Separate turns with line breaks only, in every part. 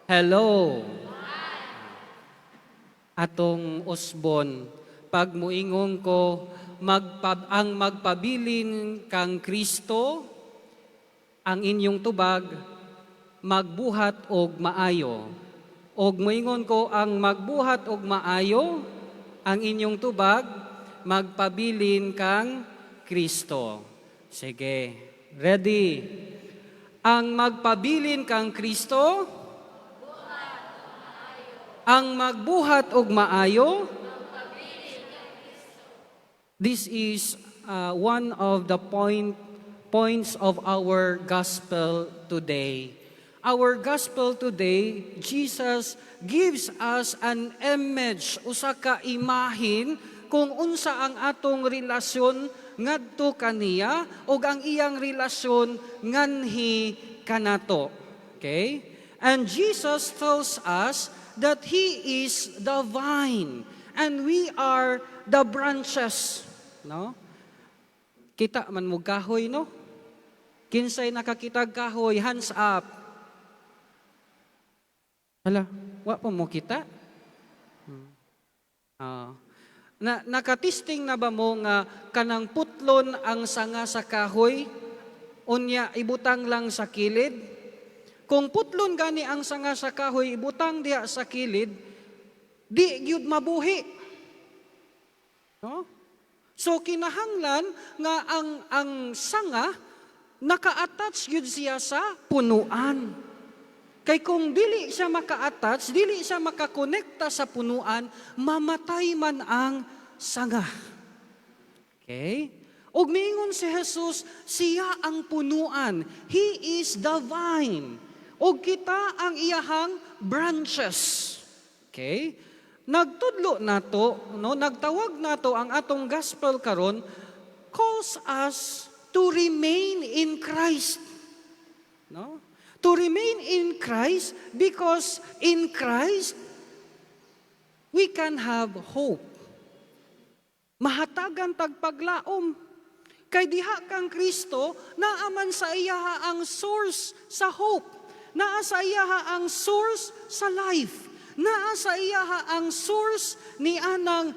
Hello. Atong usbon, pag muingon ko, ang magpabilin kang Kristo, ang inyong tubag, magbuhat og maayo. Og muingon ko, ang magbuhat og maayo, ang inyong tubag, magpabilin kang Kristo. Sige, ready? Ang magpabilin kang Kristo, ang magbuhat og maayo. This is one of the points of our gospel today. Our gospel today, Jesus gives us an image, usa ka imahin kung unsa ang atong relasyon ngadto kaniya ug ang iyang relasyon nganhi kanato. Okay? And Jesus tells us that He is the vine and we are the branches. No? Kita man mo kahoy, no? Kinsay nakakitag kahoy, hands up. Hala, wa pa mo kita? Nakatisting na ba mo nga kanang putlon ang sanga sa kahoy, unya ibutang lang sa kilid? Kung putlon gani ang sanga sa kahoy, ibutang diha sa kilid, di gyud mabuhi. No? So kinahanglan nga ang sanga naka-attach gyud siya sa punuan. Kay kung dili siya maka-attach, dili siya makakonekta sa punuan, mamatay man ang sanga. Okay? Og miingon si Jesus, siya ang punuan. He is the vine. Og kita ang iyahang branches. Okay? Nagtudlo nato, no, nagtawag nato ang atong gospel karon calls us to remain in Christ. No? To remain in Christ because in Christ we can have hope. Mahatagan tagpaglaom. Kay diha kang Kristo, naaman sa iyaha ang source sa hope. Naa sa iyaha ang source sa life. Naa sa iyaha ang source ni anang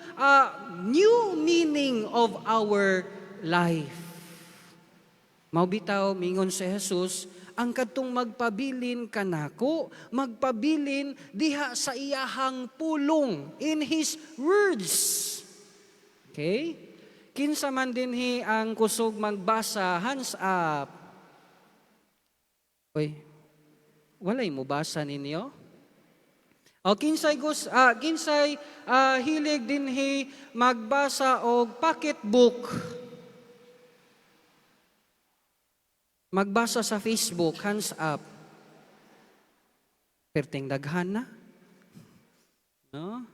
new meaning of our life. Maubitaw, mingon si Jesus, ang kadtong magpabilin kanako, magpabilin diha sa iyahang pulong, in His words. Okay? Kinsa man dinhi ang kusog magbasa, hands up. Oy, walay mo basa ninyo? O kinsay hilig dinhi magbasa og pocketbook. Magbasa sa Facebook, hands up. Perting daghan na. No?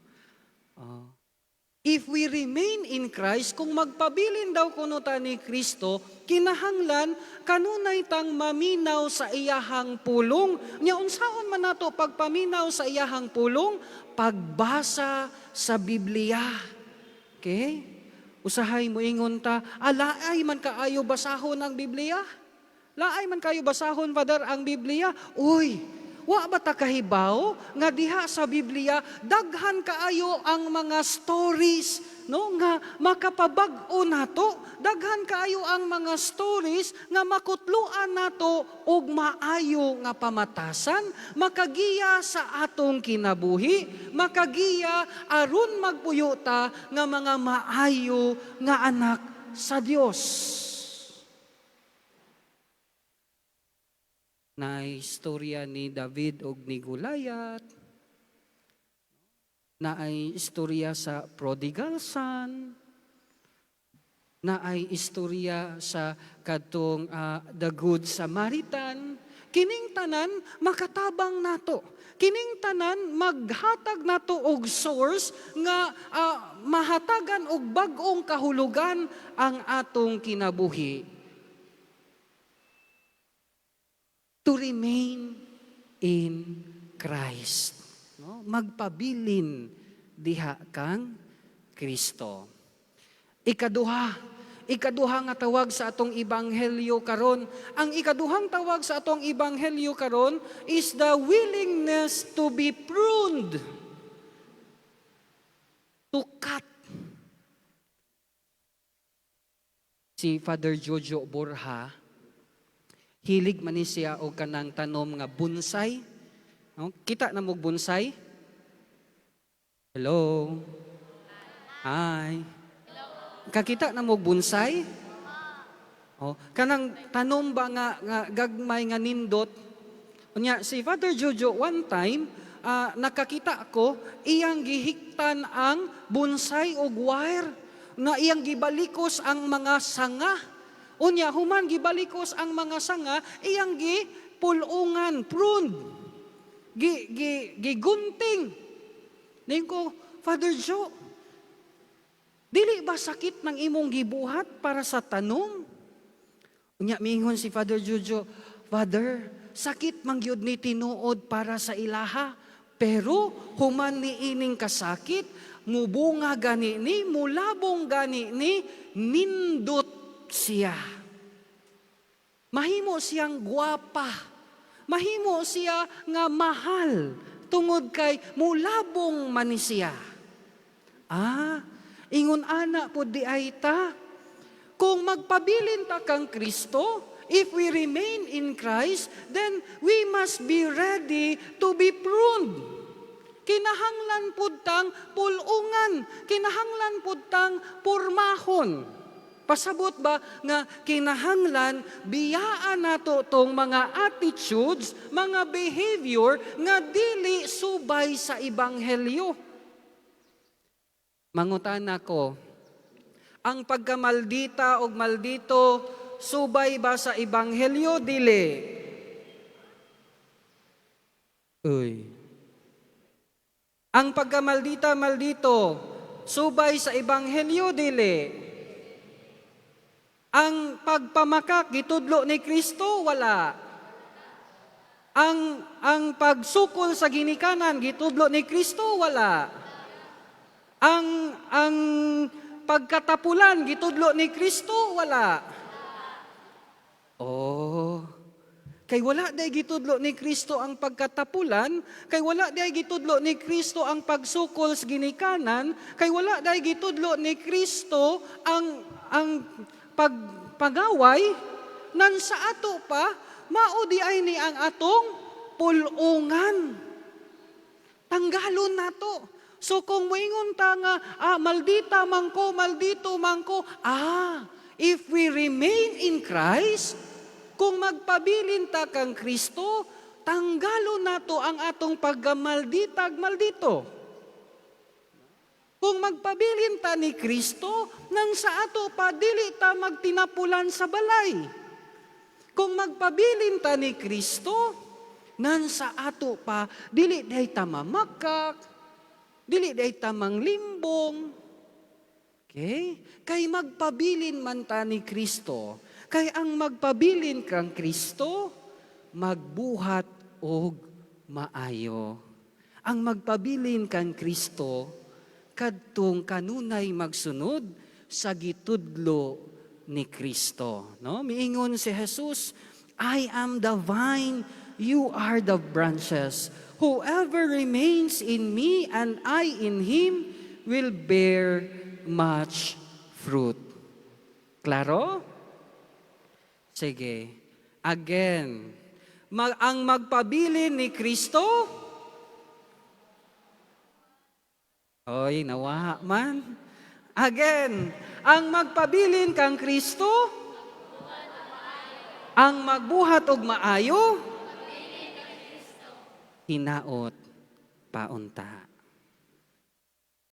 If we remain in Christ, kung magpabilin daw kuno ta ni Kristo, kinahanglan kanunay tang maminaw sa iyahang pulong. Nya unsaon man nato pagpaminaw sa iyahang pulong? Pagbasa sa Biblia. Okay? Usahay mo ingon ta, alaay man kaayo basahon ang Biblia? Laay man kayo basahon, Father, ang Biblia? Uy, wa ba ta kahibaw nga diha sa Biblia daghan kaayo ang mga stories, no, nga makapabag-o nato, daghan kaayo ang mga stories nga makutluan nato og maayo nga pamatasan, makagiya sa atong kinabuhi, makagiya aron magpuyo ta nga mga maayo nga anak sa Dios. Na istorya ni David og ni Goliath, na ay istorya sa prodigal son, na ay istorya sa kadtong the good Samaritan. Kining tanan makatabang nato. Kining tanan maghatag nato og source nga mahatagan og bag-ong kahulugan ang atong kinabuhi. To remain in Christ. No? Magpabilin diha kang Kristo. Ikaduha, ikaduha nga tawag sa atong ebanghelyo karon. Ang ikaduhang tawag sa atong ebanghelyo karon is the willingness to be pruned, to cut. Si Father Jojo Borja, hilig man ni siya og kanang tanom nga bonsai. No? Kita na mo bonsai? Hello? Hi. Kakita na mo bonsai? Oh, kanang tanom ba nga gagmay nga nindot? Unya si Father Jojo one time nakakita ako iyang gihiktan ang bonsai og wire na iyang gibalikos ang mga sanga. Unya human gibalikos ang mga sanga, iyang gipulungan, pruned. Gigunting. Ningko, Father Joe, dili ba sakit ng imong gibuhat para sa tanom? Unya mingon si Father Jojo, Father, sakit man gyud ni tinuod para sa ilaha, pero human ni ining kasakit, mubunga gani ni, mulabong gani ni, nindot siya. Mahimo siyang gwapa. Mahimo siya nga mahal. Tungod kay mulabong man ni siya. Ingon ana po di ay ta. Kung magpabilin ta kang Kristo, if we remain in Christ, then we must be ready to be pruned. Kinahanglan pud tang pulungan, kinahanglan pud tang purmahon. Pasabot ba nga kinahanglan biyaan nato tong mga attitudes, mga behavior nga dili subay sa ebanghelyo. Mangutan ako, ang pagkamaldita og maldito subay ba sa ebanghelyo dili? Ang pagkamaldita maldito subay sa ebanghelyo dili? Ang pagpamakak gitudlo ni Kristo wala. Ang pagsukol sa ginikanan gitudlo ni Kristo wala. Ang pagkatapulan gitudlo ni Kristo wala. Kay wala day gitudlo ni Kristo ang pagkatapulan, kay wala day gitudlo ni Kristo ang pagsukol sa ginikanan, kay wala day gitudlo ni Kristo ang pagpagaway nan sa ato pa maudi ay ni ang atong pulungan. Tanggalon nato. So kung moingon ta nga maldita mangko, maldito mangko, if we remain in Christ, kung magpabilin ta kang Kristo, tanggalon nato ang atong paggamalditag maldito. Kung magpabilin ta ni Kristo, nang sa ato pa dili ta magtinapulan sa balay. Kung magpabilin ta ni Kristo, nang sa ato pa dili day ta mamakak, dili day ta manglimbong. Okay? Kay magpabilin man ta ni Kristo, kay ang magpabilin kang Kristo, magbuhat og maayo. Ang magpabilin kang Kristo, kadtong kanunay magsunod sa gitudlo ni Kristo. No? Miingon si Jesus, I am the vine, you are the branches. Whoever remains in me and I in him will bear much fruit. Klaro? Sige. Again. Ang magpabilin ni Kristo, nawa man. Again, ang magpabilin kang Kristo, ang magbuhat og maayo, hinaot paunta.